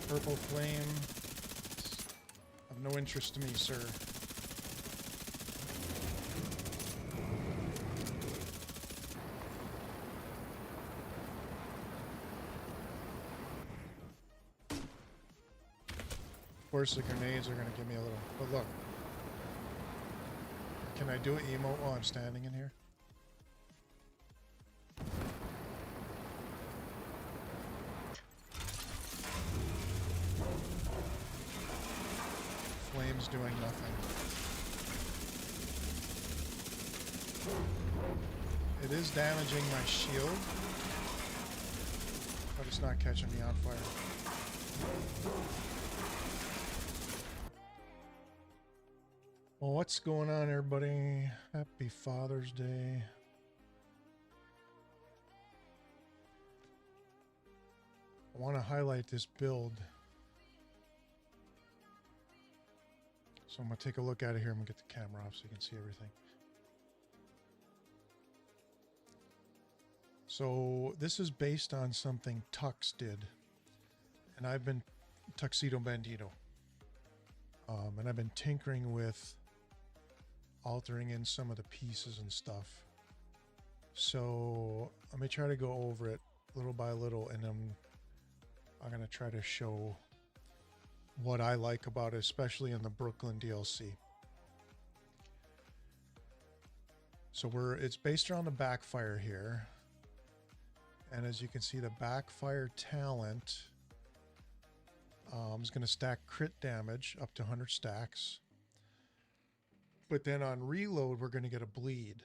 Purple flame. Of no interest to me, sir. Of course, the grenades are going to give me a little... But look. Can I do an emote while I'm standing in here? Flames doing nothing. It is damaging my shield, but it's not catching me on fire. Well, what's going on, everybody? Happy Father's Day. I want to highlight this build. So I'm going to take a look at it here. I'm going to get the camera off so you can see everything. So this is based on something Tux did. And I've been Tuxedo Bandito. And I've been tinkering with altering in some of the pieces and stuff. So let me try to go over it little by little, and I'm going to try to show what I like about it, especially in the Brooklyn DLC. So it's based around the Backfire here. And as you can see, the Backfire talent is going to stack crit damage up to 100 stacks. But then on reload, we're going to get a bleed.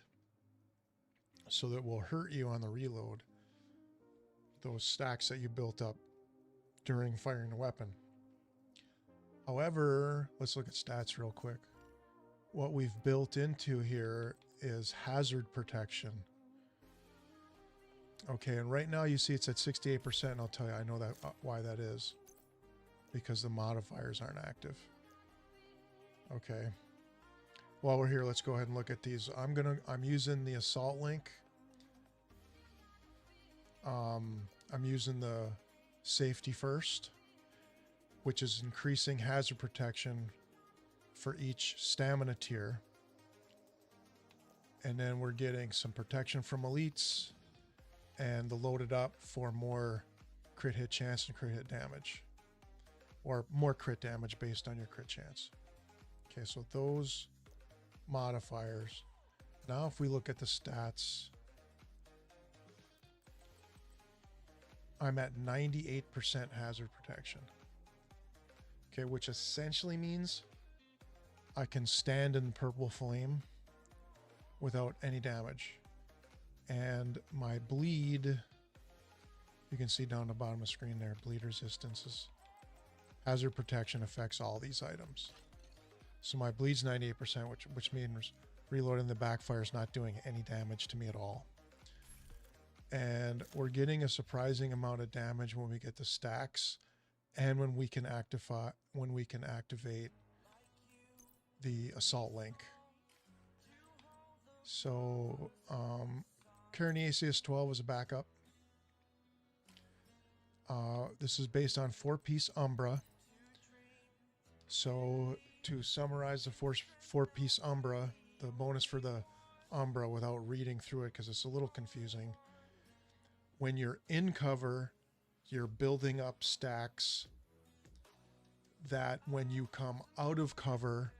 So that will hurt you on the reload. Those stacks that you built up during firing the weapon. However, let's look at stats real quick. What we've built into here is hazard protection. Okay, and right now you see it's at 68%, and I'll tell you, I know that why that is. Because the modifiers aren't active. Okay. While we're here, let's go ahead and look at these. I'm using the assault link. I'm using the safety first, which is increasing hazard protection for each stamina tier. And then we're getting some protection from elites and the loaded up for more crit hit chance and crit hit damage. Or more crit damage based on your crit chance. Okay, so those modifiers. Now if we look at the stats, I'm at 98% hazard protection. Okay, which essentially means I can stand in purple flame without any damage. And my bleed, you can see down the bottom of the screen there, bleed resistance is hazard protection affects all these items. So my bleed's 98%, which means reloading the Backfire is not doing any damage to me at all. And we're getting a surprising amount of damage when we get the stacks and when we can activate the assault link. So Karen ACS 12 was a backup. This is based on 4-piece Umbra. So to summarize the 4-piece Umbra, the bonus for the Umbra without reading through it because it's a little confusing. When you're in cover, you're building up stacks that when you come out of cover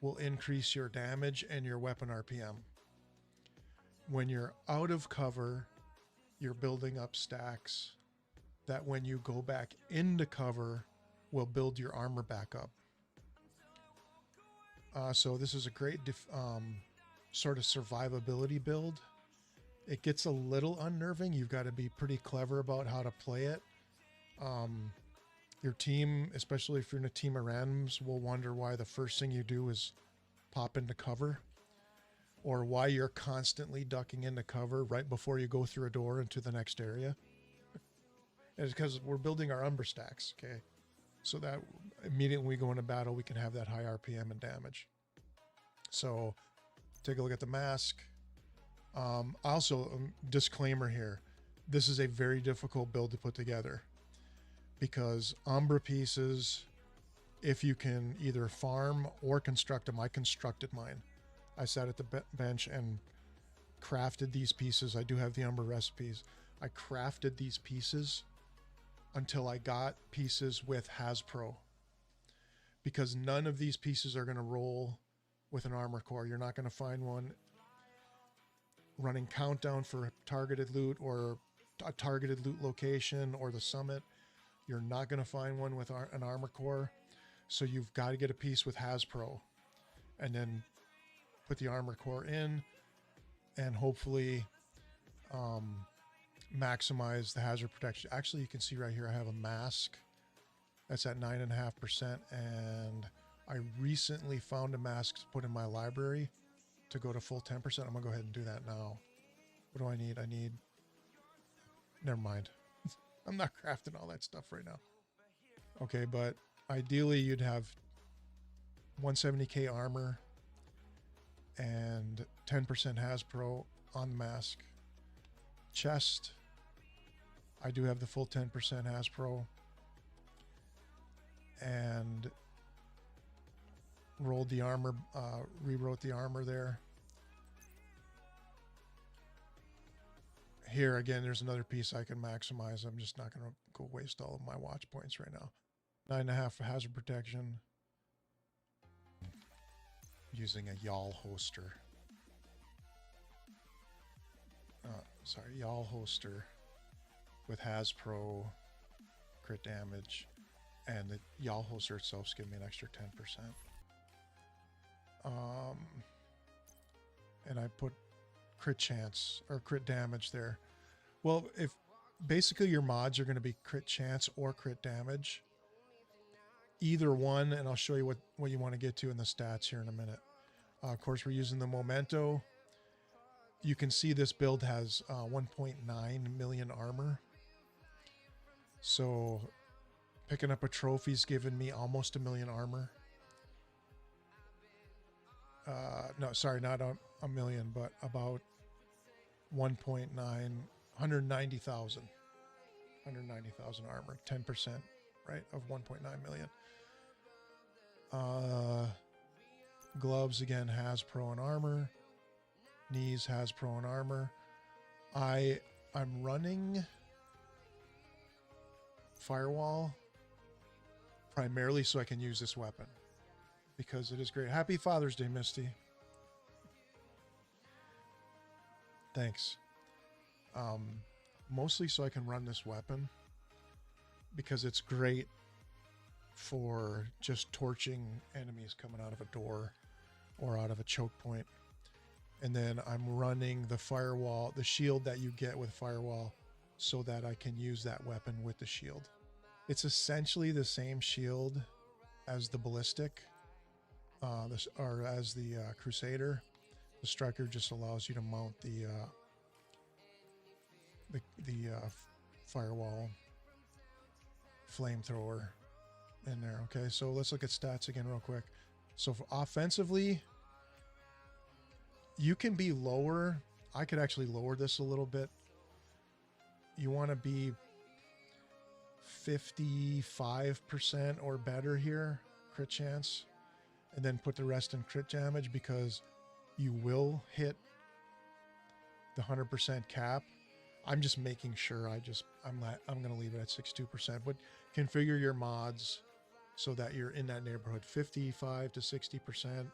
will increase your damage and your weapon RPM. When you're out of cover, you're building up stacks that when you go back into cover will build your armor back up. So this is a great sort of survivability build. It gets a little unnerving. You've got to be pretty clever about how to play it. Your team, especially if you're in a team of randoms, will wonder why the first thing you do is pop into cover, or why you're constantly ducking into cover right before you go through a door into the next area. It's because we're building our Umbra stacks, okay? So that immediately when we go into battle, we can have that high RPM and damage. So take a look at the mask. Also, disclaimer here. This is a very difficult build to put together. because Umbra pieces, if you can either farm or construct them, I constructed mine. I sat at the bench and crafted these pieces. I do have the Umbra recipes. I crafted these pieces until I got pieces with Hasbro, because none of these pieces are going to roll with an armor core. You're not going to find one running countdown for targeted loot or a targeted loot location or the summit. You're not going to find one with an armor core. So you've got to get a piece with Hasbro and then put the armor core in and hopefully maximize the hazard protection. Actually, you can see right here I have a mask that's at 9.5%, and I recently found a mask to put in my library to go to full 10%. I'm gonna go ahead and do that now. What do I need? I need, never mind. I'm not crafting all that stuff right now. Okay, but ideally you'd have 170k armor and 10% Hasbro on the mask. Chest, I do have the full 10% Hasbro, and rolled the armor, rewrote the armor there. Here again, there's another piece I can maximize. I'm just not going to go waste all of my watch points right now. 9.5 for hazard protection. Using a Y'all holster. Sorry, Y'all holster with Hasbro crit damage, and the Y'all holster itself is giving me an extra 10%. And I put crit chance or crit damage there. Well, if basically your mods are going to be crit chance or crit damage, either one, and I'll show you what you want to get to in the stats here in a minute. Of course, we're using the Memento. You can see this build has 1.9 million armor. So picking up a trophy's given me almost 1 million armor. No, sorry, not a million, but about 1.9, 190,000. 190,000 armor, 10%, right, of 1.9 million. Gloves, again, Hasbro and armor. Knees, Hasbro and armor. I'm running Firewall primarily so I can use this weapon, because it is great. Happy Father's Day, Misty. Thanks. Mostly so I can run this weapon, because it's great for just torching enemies coming out of a door or out of a choke point. And then I'm running the Firewall, the shield that you get with Firewall, so that I can use that weapon with the shield. It's essentially the same shield as the Ballistic, or as the Crusader. The Striker just allows you to mount the Firewall flamethrower in there. Okay, so let's look at stats again real quick. So for offensively, you can be lower. I could actually lower this a little bit. You want to be 55% or better here, crit chance, and then put the rest in crit damage, because you will hit the 100% cap. I'm just making sure. I'm going to leave it at 62%, but configure your mods so that you're in that neighborhood, 55 to 60%,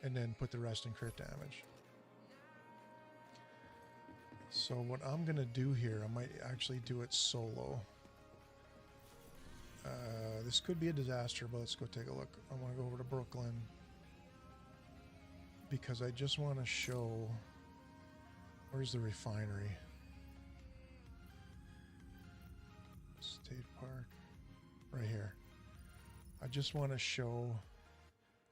and then put the rest in crit damage. So what I'm going to do here, I might actually do it solo. This could be a disaster, but let's go take a look. I want to go over to Brooklyn, because I just want to show, where's the refinery? State Park, right here. I just want to show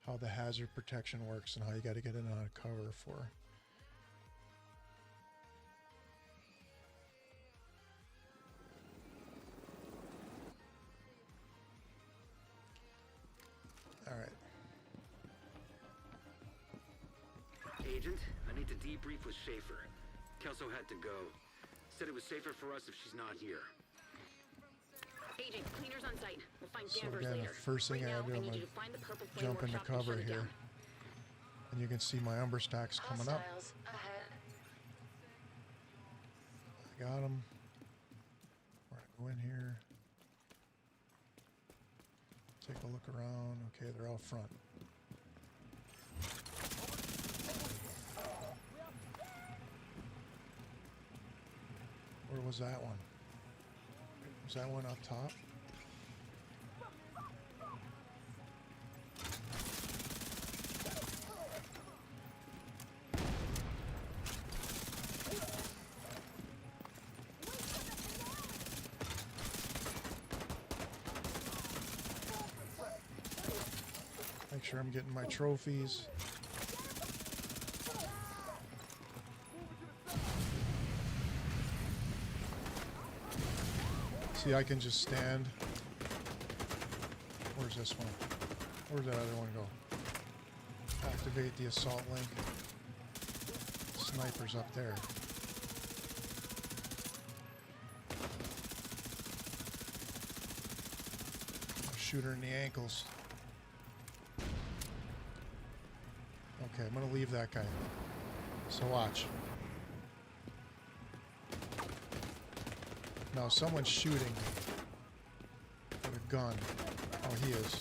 how the hazard protection works and how you got to get in and out of cover for. All right. Agent, I need to debrief with Schaefer. Kelso had to go. Said it was safer for us if she's not here. Agent, cleaners on site. We'll find So Danvers again, later. the first thing Right I now, do, I'm need gonna you to find the purple flame jump into workshop and cover shut it here. down. And you can see my Umbra stacks coming up. Hostiles ahead. I got them. We're gonna go in here. Take a look around. Okay, they're out front. Where was that one? Was that one up top? Make sure I'm getting my trophies. See, I can just stand. Where's this one? Where's that other one go? Activate the assault link. Sniper's up there. Shoot her in the ankles. Okay, I'm gonna leave that guy. So watch. Now someone's shooting with a gun. Oh, he is.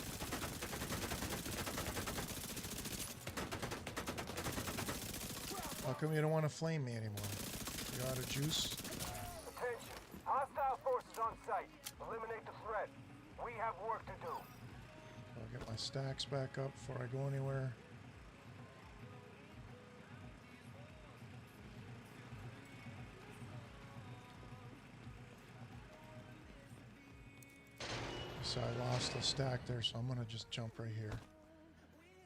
How come you don't want to flame me anymore? You out of juice? Attention. Hostile forces on site. Eliminate the threat. We have work to do. I'll get my stacks back up before I go anywhere. So I lost a stack there, so I'm gonna just jump right here.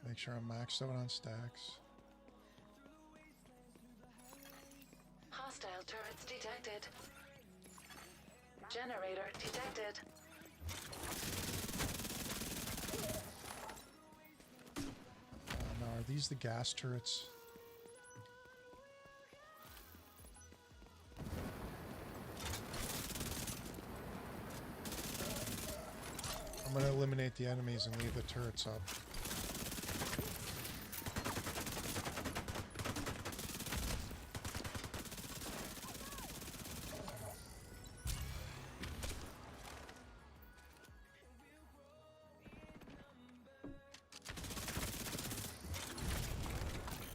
Make sure I'm maxed out on stacks. Hostile turrets detected. Generator detected. Now, are these the gas turrets? I'm gonna eliminate the enemies and leave the turrets up.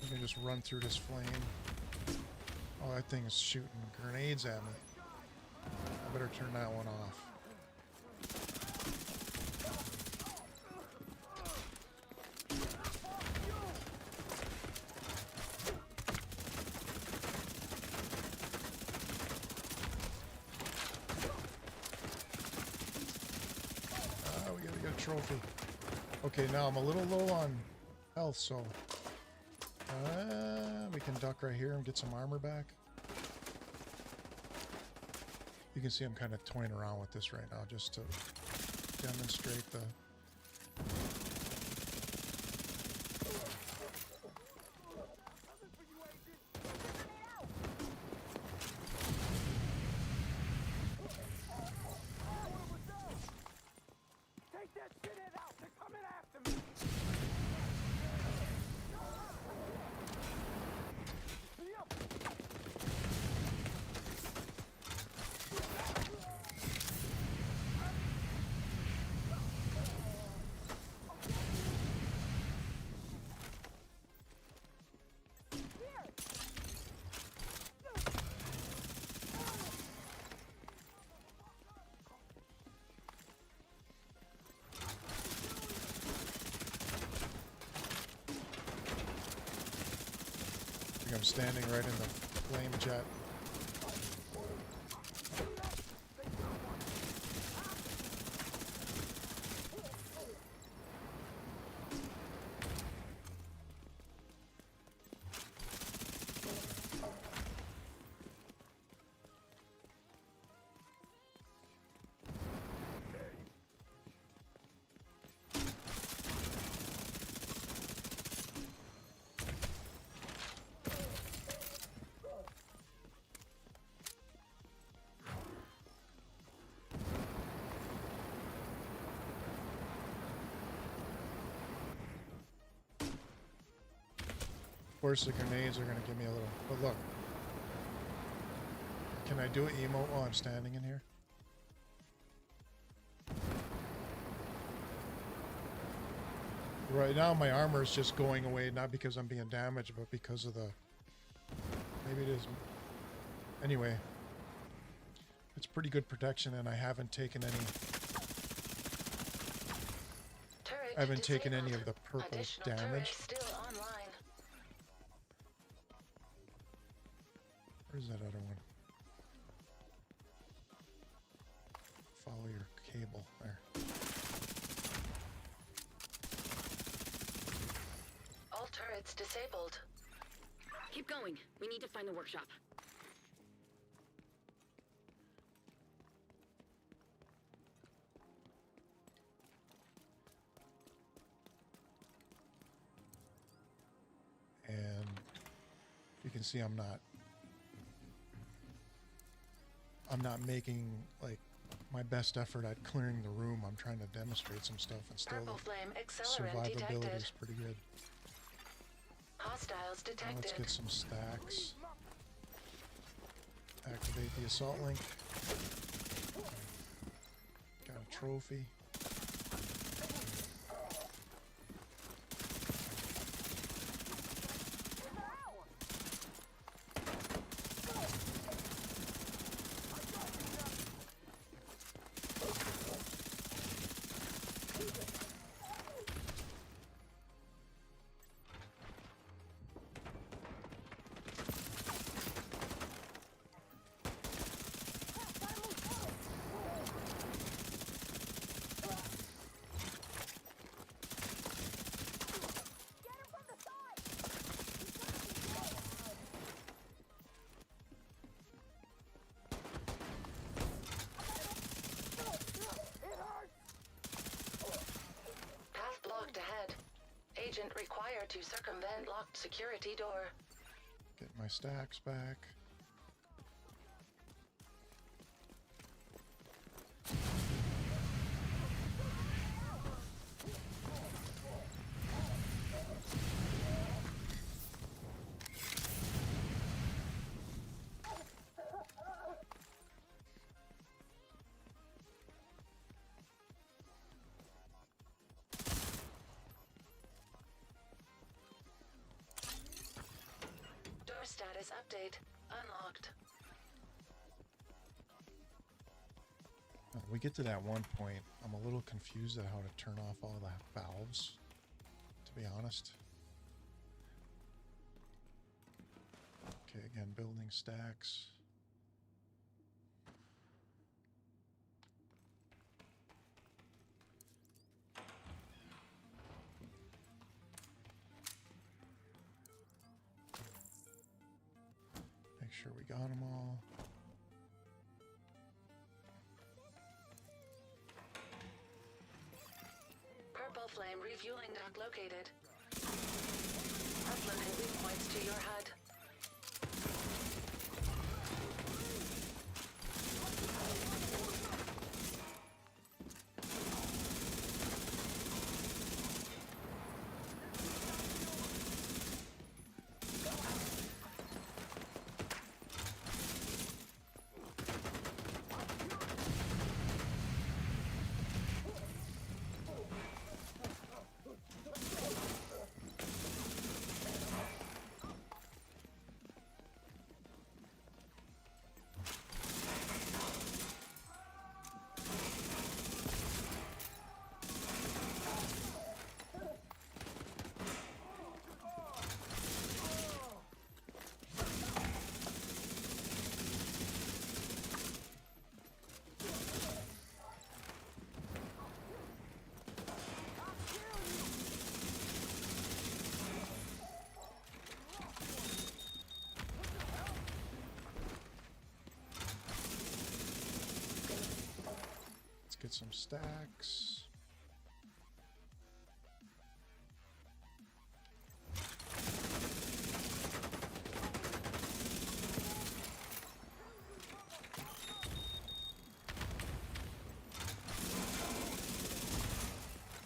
You can just run through this flame. Oh, that thing is shooting grenades at me. I better turn that one off. We gotta get a trophy. Okay, now I'm a little low on health, so we can duck right here and get some armor back. You can see I'm kind of toying around with this right now just to demonstrate the... Take that shithead out. They're coming after me. I think I'm standing right in the flame jet. course, the grenades are going to give me a little... But look. Can I do an emote while I'm standing in here? Right now, my armor is just going away, not because I'm being damaged, but because of the... Maybe it is... Anyway. It's pretty good protection, and I haven't taken any... Turret I haven't taken disabled. any of the purple Additional damage. turret still online. Where's that other one? Follow your cable there. All turrets disabled. Keep going. We need to find the workshop. And you can see I'm not making like my best effort at clearing the room. I'm trying to demonstrate some stuff, and still Purple flame the accelerant survivability detected. is pretty good. Hostiles Now detected. let's get some stacks. Activate the assault link. Got a trophy. Path blocked ahead. Agent required to circumvent locked security door. Get my stacks back. Door status update. Unlocked. When we get to that one point, I'm a little confused at how to turn off all the valves, to be honest. Okay, again, building stacks. Make sure we got them all. Purple flame refueling dock located. Uploading weak points to your HUD. Get some stacks.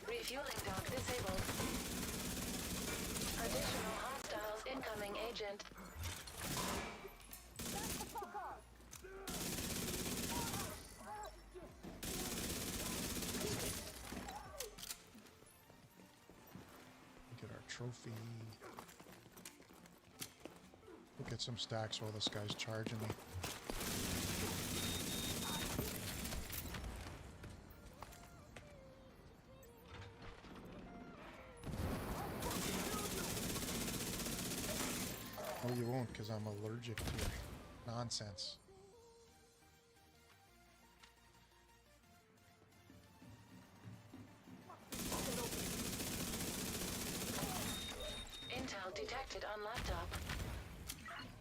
Refueling dock disabled. Additional hostiles incoming. agent. Get our trophy. We'll get some stacks while this guy's charging me. Oh, you won't, because I'm allergic to your nonsense. Intel detected on laptop.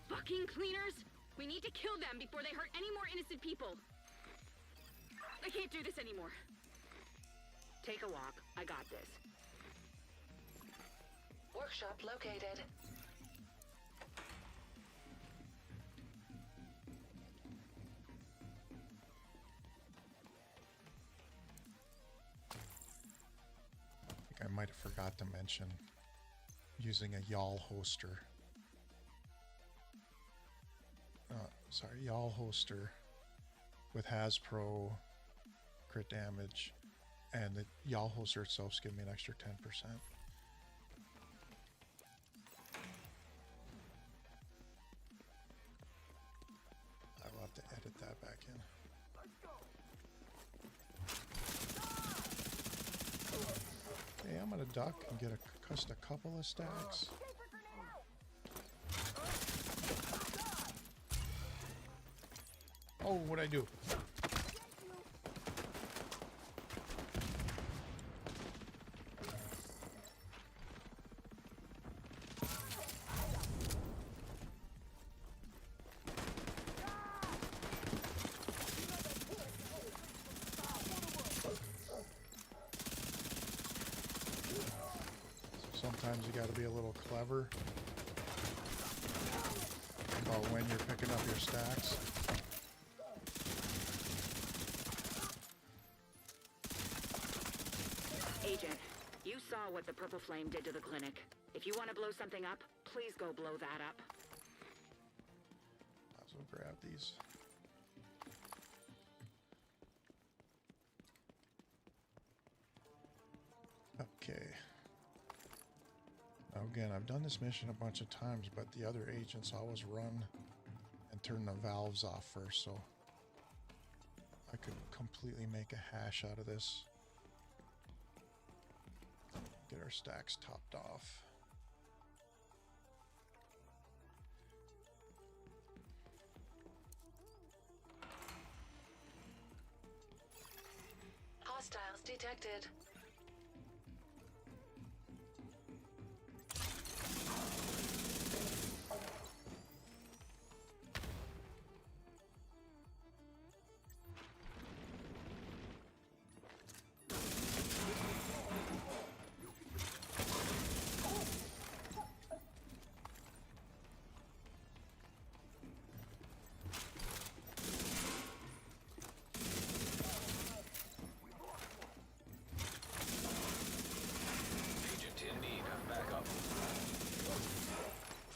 Fucking cleaners! We need to kill them before they hurt any more innocent people. I can't do this anymore. Take a walk. I got this. Workshop located. I think I might have forgot to mention using a yawl hoster. Sorry, yawl hoster with Hasbro crit damage, and the yawl hoster itself is giving me an extra 10%. I will have to edit that back in. Hey, I'm gonna duck and get just a couple of stacks. Oh, what'd I do? Sometimes you gotta be a little clever about when you're picking up your stacks. Agent, you saw what the purple flame did to the clinic. If you want to blow something up, please go blow that up. Might as well grab these. Okay. Now again, I've done this mission a bunch of times, but the other agents always run and turn the valves off first, so I could completely make a hash out of this. Get our stacks topped off. Hostiles detected.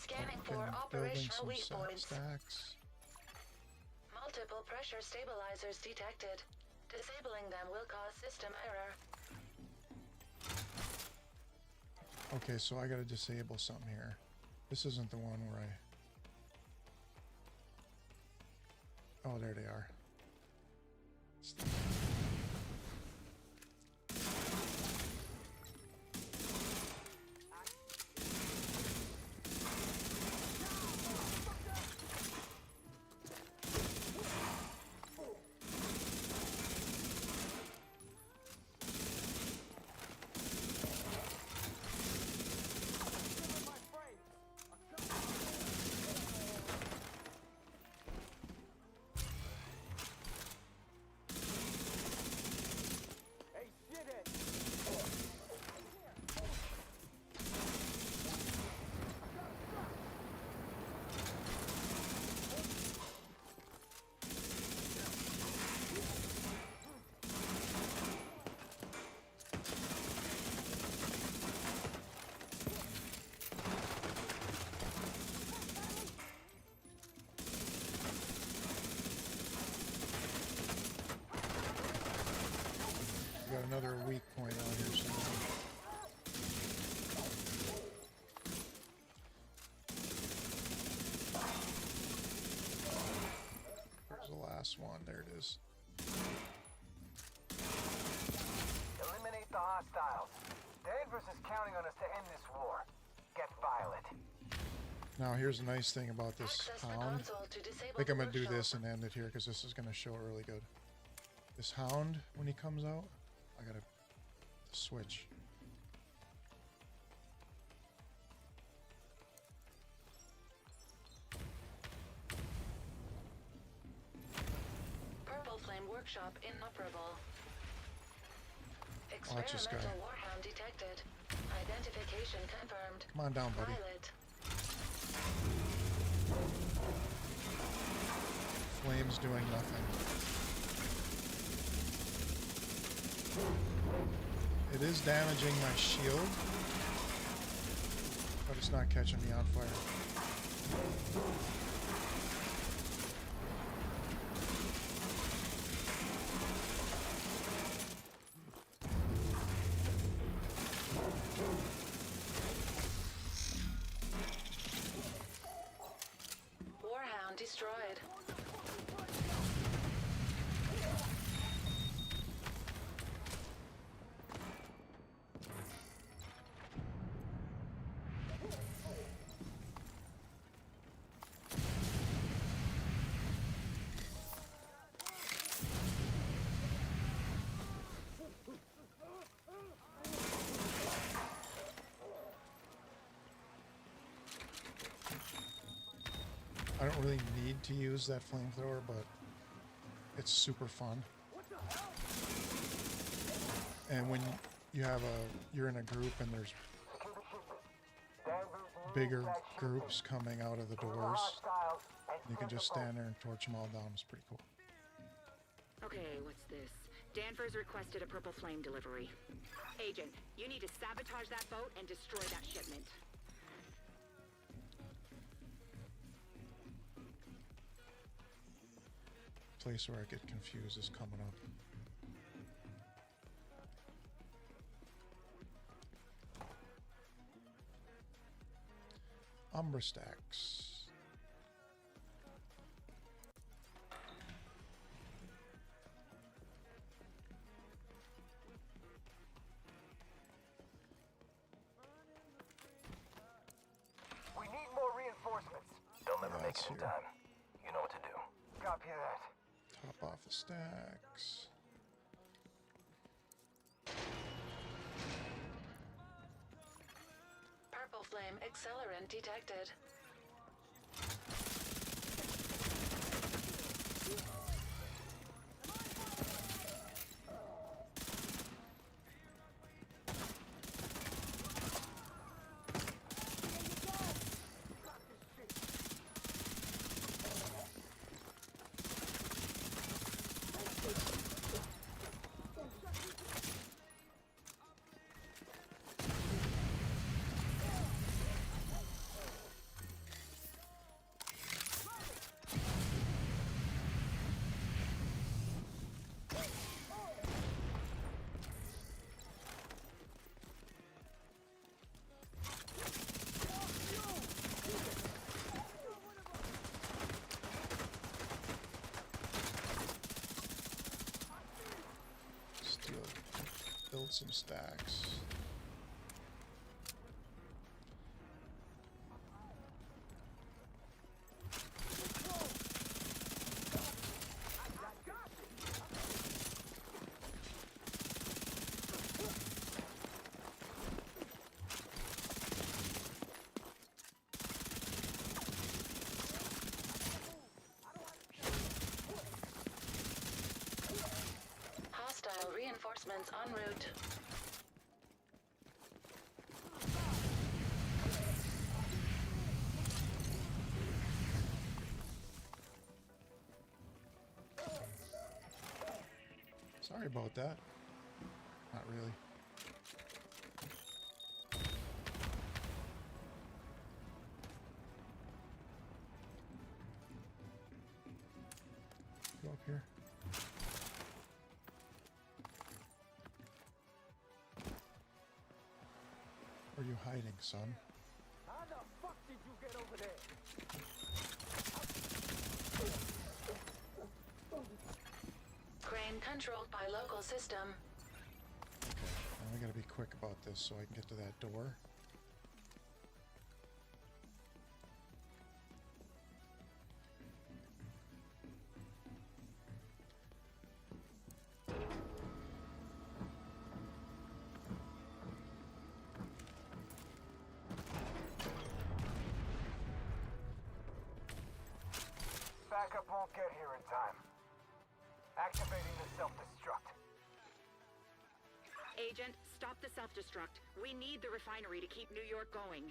Scanning for Building operational some weak points. stacks. Multiple pressure stabilizers detected. Disabling them will cause system error. Okay, so I gotta disable something here. This isn't the one where I... Oh, there they are. last one. There it is. Eliminate the hostiles. Danvers is counting on us to end this war. Get violent. Now here's the nice thing about this Access the hound. console to disable I think I'm the gonna do workshop. this and end it here because this is gonna show really good. This hound, when he comes out, I gotta switch. Purple Flame Workshop inoperable. Watch this guy. Experimental Warhound detected. Identification confirmed. Come on down, buddy. Pilot. Flame's doing nothing. It is damaging my shield, but it's not catching me on fire. Warhound destroyed. I don't really need to use that flamethrower, but it's super fun. And when you're in a group and there's bigger groups coming out of the doors, you can just stand there and torch them all down. It's pretty cool. Okay, what's this? Danvers requested a purple flame delivery. Agent, you need to sabotage that boat and destroy that shipment. Place where I get confused is coming up. Umbra stacks. We need more reinforcements. They'll never make That's it in here. time. You know what to do. Copy that. Top off the stacks. Purple Flame accelerant detected. Build some stacks. Hostile reinforcements en route. Sorry about that. Not really. Go up here. Where are you hiding, son? How the fuck did you get over there? controlled by local system. Okay, now I gotta be quick about this so I can get to that door. Backup won't get here in time. Activating the self-destruct. Agent, stop the self-destruct. We need the refinery to keep New York going.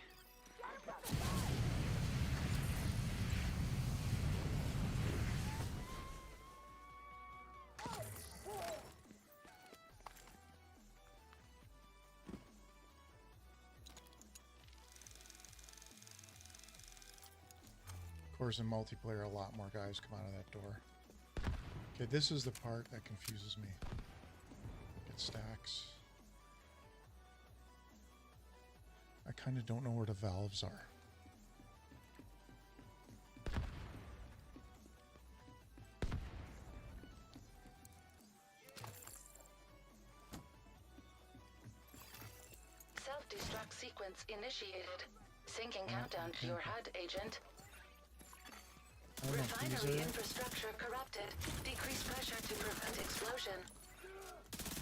Of course, in multiplayer, a lot more guys come out of that door. Okay, this is the part that confuses me. Get stacks. I kind of don't know where the valves are. Self-destruct sequence initiated. Syncing countdown to your HUD, Agent. I don't know if these Refinery are it. infrastructure corrupted. Decrease pressure to prevent explosion.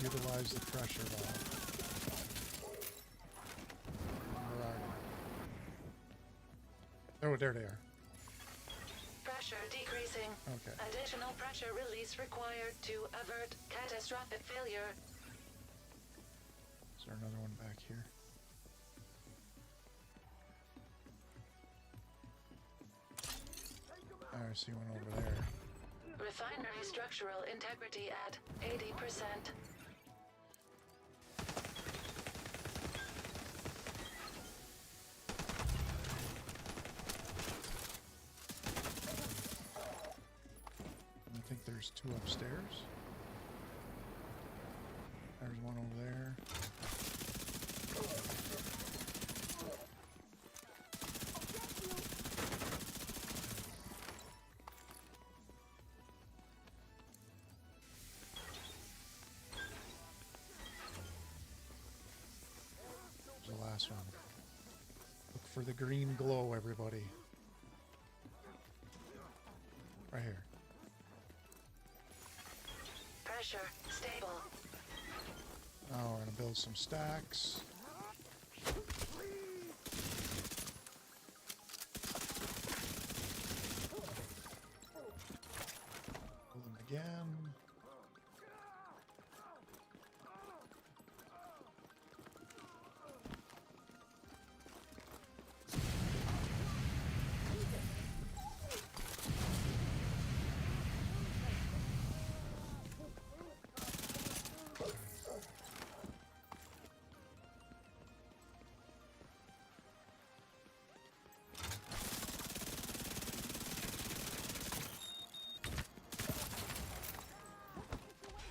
Utilize the pressure valve. Where are they? Oh, there they are. Pressure decreasing. Okay. Additional pressure release required to avert catastrophic failure. Is there another one back here? I see one over there. Refinery structural integrity at 80%. I think there's two upstairs. There's one over there. There's the last one. Look for the green glow, everybody. Right here. Pressure stable. Now we're gonna build some stacks. Build them again.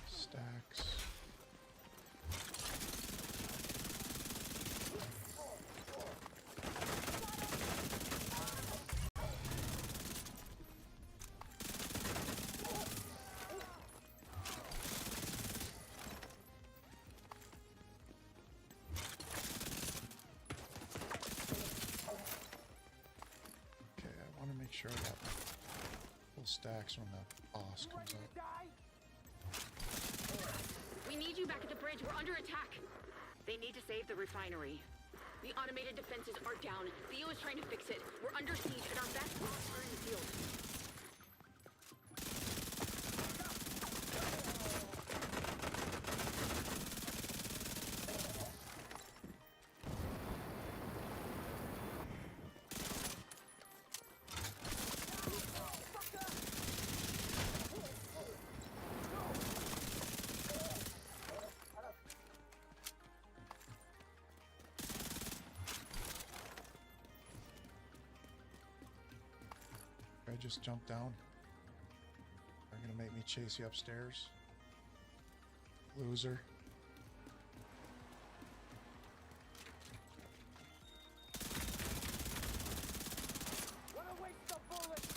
Stacks. Okay, I want to make sure I got full stacks when the boss comes up. We need you back at the bridge. We're under attack. They need to save the refinery. The automated defenses are down. Theo is trying to fix it. We're under siege, and our best routes are in the field. I just jumped down. They're gonna make me chase you upstairs. Loser. What a waste of bullets!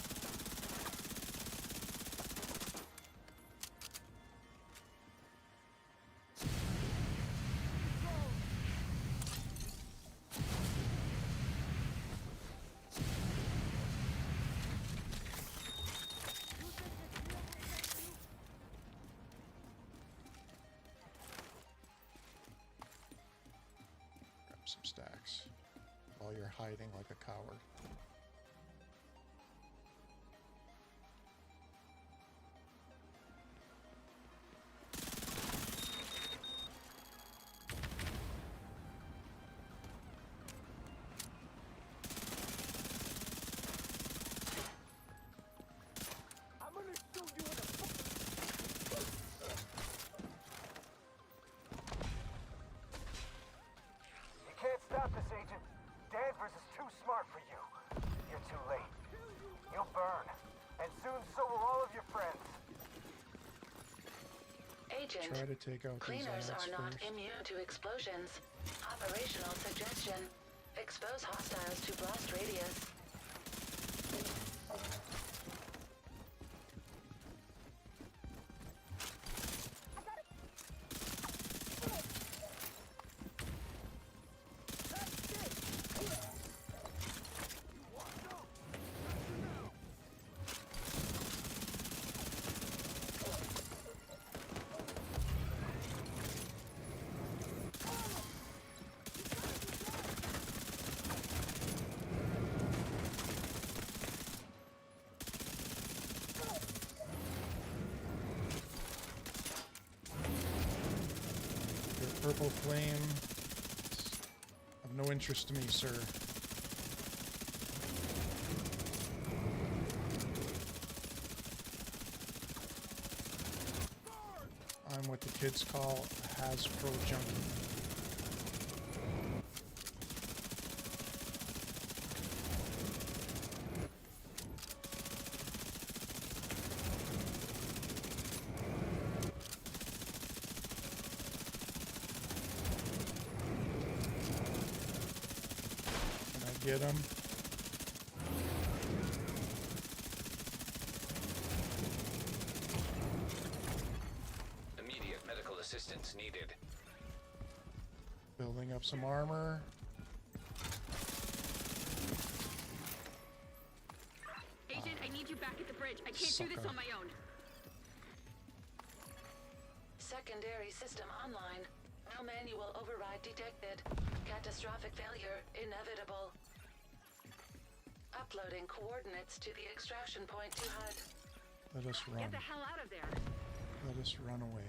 stacks while you're hiding like a coward. I'm gonna shoot you in the You can't stop this, Agent. Danvers is too smart for you. You're too late. You'll burn. And soon so will all of your friends. Agent, Try to take out these cleaners ads are not first. immune to explosions. Operational suggestion. Expose hostiles to blast radius. Your purple flame of no interest to me, sir. I'm what the kids call a Hasbro junkie. Can I get him? Immediate medical assistance needed. Building up some armor. Agent, I need you back at the bridge. I can't do this Sucker. on my own. Secondary system online. No manual override detected. Catastrophic failure inevitable. Uploading coordinates to the extraction point to HUD. Let us run. Get the hell out of there. Let us run away.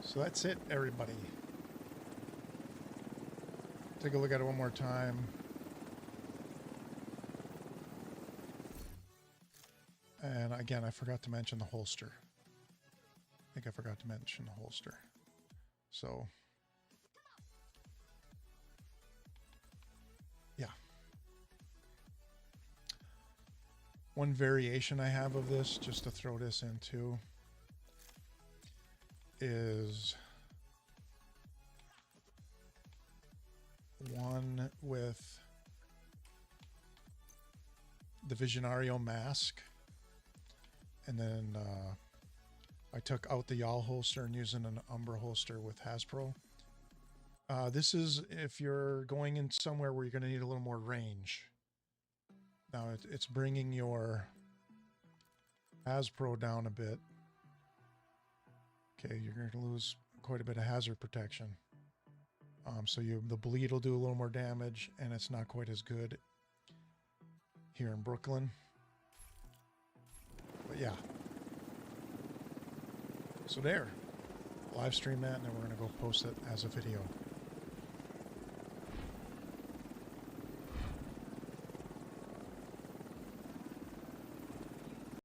So that's it, everybody. Take a look at it one more time. And again, I forgot to mention the holster. I think I forgot to mention the holster. So, yeah. One variation I have of this, just to throw this into, is one with the Visionario mask, and then I took out the yawl holster and using an Umbra holster with Hasbro. This is if you're going in somewhere where you're going to need a little more range. Now it's bringing your Hasbro down a bit. Okay, you're going to lose quite a bit of hazard protection. So the bleed will do a little more damage, and it's not quite as good here in Brooklyn. But yeah. So there. Live stream that, and then we're going to go post it as a video.